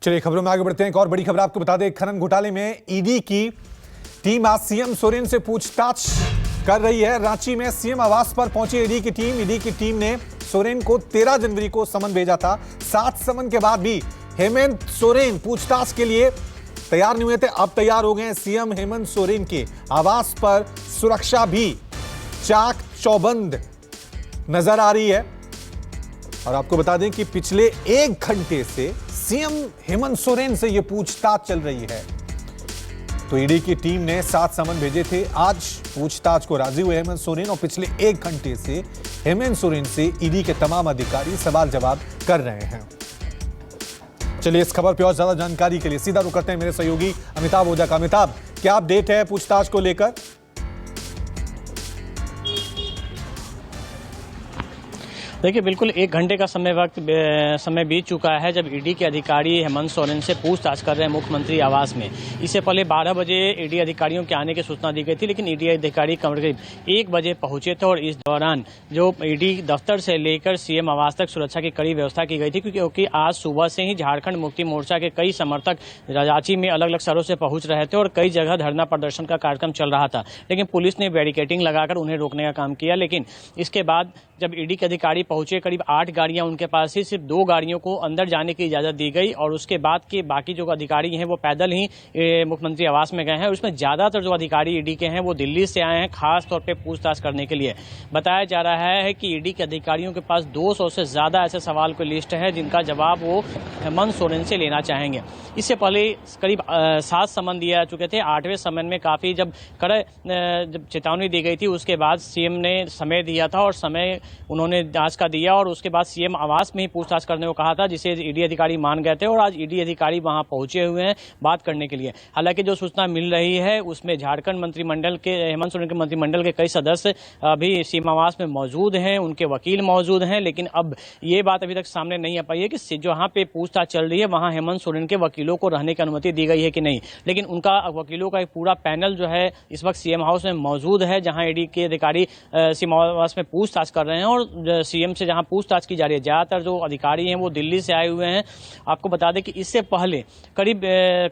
चलिए खबरों में आगे बढ़ते हैं। एक और बड़ी खबर आपको बता दें, खनन घोटाले में ईडी की टीम आज सीएम सोरेन से पूछताछ कर रही है। रांची में सीएम आवास पर पहुंची ईडी की टीम ने सोरेन को 13 जनवरी को समन भेजा था। 7 समन के बाद भी हेमंत सोरेन पूछताछ के लिए तैयार नहीं हुए थे। अब तैयार हो गए हैं। सीएम हेमंत सोरेन के आवास पर सुरक्षा भी चाक चौबंद नजर आ रही है। और आपको बता दें कि पिछले 1 घंटे से सीएम हेमंत सोरेन से यह पूछताछ चल रही है। तो ईडी की टीम ने 7 समन भेजे थे। आज पूछताछ को राजी हुए हेमंत सोरेन और पिछले 1 घंटे से हेमंत सोरेन से ईडी के तमाम अधिकारी सवाल जवाब कर रहे हैं। चलिए इस खबर पर और ज्यादा जानकारी के लिए सीधा रुक करते हैं मेरे सहयोगी अमिताभ ओझा का। अमिताभ, क्या अपडेट है पूछताछ को लेकर? देखिए, बिल्कुल 1 घंटे का समय बीत चुका है जब ईडी के अधिकारी हेमंत सोरेन से पूछताछ कर रहे हैं मुख्यमंत्री आवास में। इससे पहले 12 बजे ईडी अधिकारियों के आने की सूचना दी गई थी, लेकिन ईडी अधिकारी करीब 1 बजे पहुंचे थे और इस दौरान जो ईडी दफ्तर से लेकर सीएम आवास तक सुरक्षा की कड़ी व्यवस्था की गई थी, क्योंकि आज सुबह से ही झारखंड मुक्ति मोर्चा के कई समर्थक रांची में अलग अलग शहरों से पहुंच रहे थे और कई जगह धरना प्रदर्शन का कार्यक्रम चल रहा था। लेकिन पुलिस ने बैरिकेडिंग लगाकर उन्हें रोकने का काम किया। लेकिन इसके बाद जब ईडी के अधिकारी पहुंचे, करीब 8 गाड़ियां उनके पास ही, सिर्फ 2 गाड़ियों को अंदर जाने की इजाजत दी गई और उसके बाद के बाकी जो अधिकारी हैं वो पैदल ही मुख्यमंत्री आवास में गए हैं। उसमें ज्यादातर जो अधिकारी ईडी के हैं वो दिल्ली से आए हैं, खास तौर पे पूछताछ करने के लिए। बताया जा रहा है कि ईडी के अधिकारियों के पास 200 से ज्यादा ऐसे सवाल की लिस्ट है जिनका जवाब वो हेमंत सोरेन से लेना चाहेंगे। इससे पहले करीब 7 समन दिए जा चुके थे। 8वें समन में काफी जब चेतावनी दी गई थी, उसके बाद सीएम ने समय दिया था और समय उन्होंने जांच का दिया और उसके बाद सीएम आवास में ही पूछताछ करने को कहा था, जिसे ईडी अधिकारी मान गए थे और आज ईडी अधिकारी वहां पहुंचे हुए हैं बात करने के लिए। हालांकि जो सूचना मिल रही है उसमें झारखंड मंत्रिमंडल के, हेमंत सोरेन के मंत्रिमंडल के कई सदस्य अभी सीएम आवास में मौजूद हैं, उनके वकील मौजूद हैं। लेकिन अब ये बात अभी तक सामने नहीं आ पाई है कि जहां पे पूछताछ चल रही है वहां हेमंत सोरेन के वकीलों को रहने की अनुमति दी गई है कि नहीं। लेकिन उनका वकीलों का एक पूरा पैनल जो है इस वक्त सीएम हाउस में मौजूद है, जहां ईडी के अधिकारी सीएम आवास में पूछताछ कर रहे हैं और सीएम से जहां पूछताछ की जा रही है। ज्यादातर जो अधिकारी हैं वो दिल्ली से आए हुए हैं। आपको बता दें कि इससे पहले करीब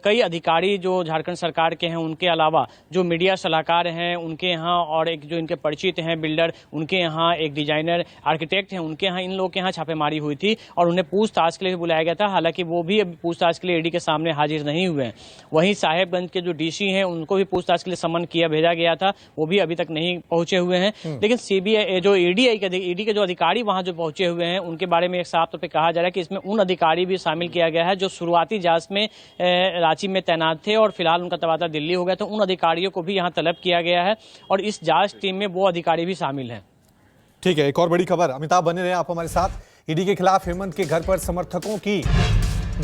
कई अधिकारी जो झारखंड सरकार के हैं, उनके अलावा जो मीडिया सलाहकार हैं उनके यहाँ और एक जो इनके परिचित हैं बिल्डर, उनके यहाँ एक डिजाइनर आर्किटेक्ट हैं, उनके यहाँ, इन लोगों के यहाँ छापेमारी हुई थी और उन्हें पूछताछ के लिए बुलाया गया था। हालांकि वो भी अभी पूछताछ के लिए ईडी के सामने हाजिर नहीं हुए हैं। वहीं साहेबगंज के जो डीसी हैं उनको भी पूछताछ के लिए समन भेजा गया था, वो भी अभी तक नहीं पहुंचे हुए हैं। लेकिन सीबीआई जो ईडी के जो अधिकारी वहां जो पहुंचे हुए हैं उनके बारे में एक साफ तौर पे कहा जा रहा है कि इसमें उन अधिकारी भी शामिल किया गया है जो शुरुआती जांच में रांची में तैनात थे और फिलहाल उनका तबादला दिल्ली हो गया, तो उन अधिकारियों को भी यहां तलब किया गया है और इस जांच टीम में वो अधिकारी भी शामिल हैं। ठीक है, एक और बड़ी खबर। अमिताभ बने रहे आप हमारे साथ। ईडी के खिलाफ हेमंत के घर पर समर्थकों की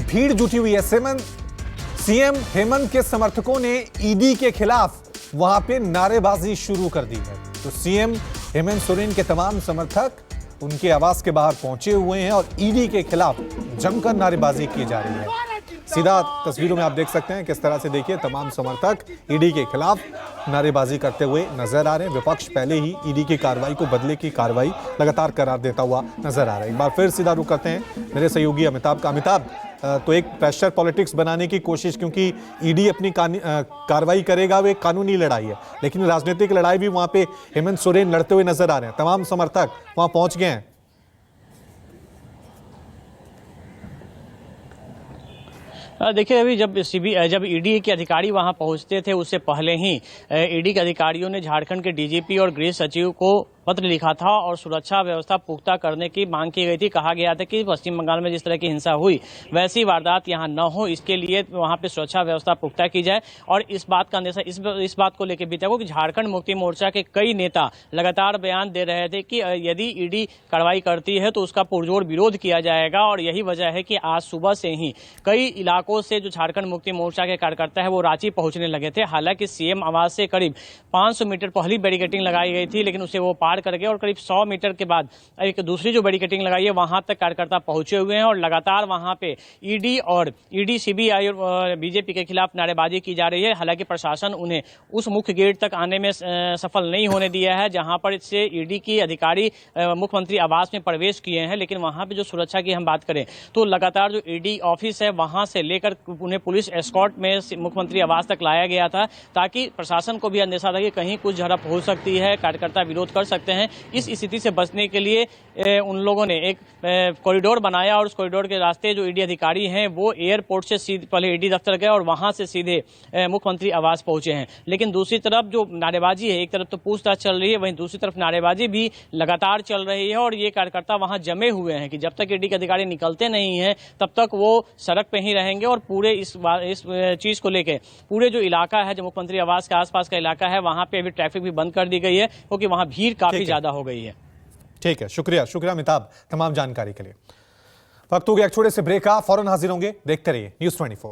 भीड़ जुटी हुई है। सीएम हेमंत के समर्थकों ने ईडी के खिलाफ वहां पे नारेबाजी शुरू कर दी है। तो सीएम हेमंत सोरेन के तमाम समर्थक उनके आवास के बाहर पहुंचे हुए हैं और ईडी के खिलाफ जमकर नारेबाजी की जा रही है। सीधा तस्वीरों में आप देख सकते हैं किस तरह से, देखिए, तमाम समर्थक ईडी के खिलाफ नारेबाजी करते हुए नजर आ रहे हैं। विपक्ष पहले ही ईडी की कार्रवाई को बदले की कार्रवाई लगातार करार देता हुआ नजर आ रहा है। एक बार फिर सीधा रुख करते हैं मेरे सहयोगी अमिताभ का। अमिताभ, तो एक प्रेशर पॉलिटिक्स बनाने की कोशिश, क्योंकि ईडी अपनी कार्रवाई करेगा, वो एक कानूनी लड़ाई है, लेकिन राजनीतिक लड़ाई भी वहां पे हेमंत सोरेन लड़ते हुए नजर आ रहे हैं। तमाम समर्थक वहां पहुंच गए हैं। देखिए, अभी जब ईडी के अधिकारी वहां पहुंचते थे उससे पहले ही ईडी के अधिकारियों ने झारखंड के डीजीपी और गृह सचिव को पत्र लिखा था और सुरक्षा व्यवस्था पुख्ता करने की मांग की गई थी। कहा गया था कि पश्चिम बंगाल में जिस तरह की हिंसा हुई वैसी वारदात यहां न हो, इसके लिए वहां पे सुरक्षा व्यवस्था पुख्ता की जाए। और इस बात का अंदेशा इस बात को लेकर भी था कि झारखंड मुक्ति मोर्चा के कई नेता लगातार बयान दे रहे थे कि यदि ईडी कार्रवाई करती है तो उसका पुरजोर विरोध किया जाएगा। और यही वजह है कि आज सुबह से ही कई इलाकों से जो झारखंड मुक्ति मोर्चा के कार्यकर्ता है वो रांची पहुंचने लगे थे। हालांकि सीएम आवास से करीब 500 मीटर पहली बैरिकेडिंग लगाई गई थी, लेकिन उसे वो पार पार कर गए और करीब 100 मीटर के बाद एक दूसरी जो बैरिकेडिंग लगाई है वहां तक कार्यकर्ता पहुंचे हुए हैं और लगातार वहां पे ईडी सीबीआई और बीजेपी के खिलाफ नारेबाजी की जा रही है। हालांकि प्रशासन उन्हें उस मुख्य गेट तक आने में सफल नहीं होने दिया है जहां पर इससे ईडी की अधिकारी मुख्यमंत्री आवास में प्रवेश किए हैं। लेकिन वहां पे जो सुरक्षा की हम बात करें तो लगातार जो ईडी ऑफिस है वहां से लेकर उन्हें पुलिस एस्कॉर्ट में मुख्यमंत्री आवास तक लाया गया था, ताकि प्रशासन को भी अंदेशा था कि कहीं कुछ झड़प हो सकती है, कार्यकर्ता विरोध कर सकते हैं। इस स्थिति से बचने के लिए उन लोगों ने एक कॉरिडोर बनाया और उस कॉरिडोर के रास्ते जो ईडी अधिकारी हैं वो एयरपोर्ट से सीधे पहले ईडी दफ्तर गए और वहां से सीधे मुख्यमंत्री आवास पहुंचे हैं। लेकिन दूसरी तरफ जो नारेबाजी है, एक तरफ तो पूछताछ चल रही है, वहीं दूसरी तरफ नारेबाजी भी लगातार चल रही है और ये कार्यकर्ता वहां जमे हुए हैं कि जब तक ईडी के अधिकारी निकलते नहीं हैं तब तक वो सड़क पे ही रहेंगे। और पूरे इस चीज को लेकर पूरे जो इलाका है, जो मुख्यमंत्री आवास के आसपास का इलाका है, वहां पे अभी ट्रैफिक भी बंद कर दी गई है क्योंकि वहां भीड़ काफी ज्यादा हो गई है। ठीक है, शुक्रिया अमिताभ तमाम जानकारी के लिए। वक्त हो गया एक छोटे से ब्रेक का, फौरन हाजिर होंगे, देखते रहिए News 24।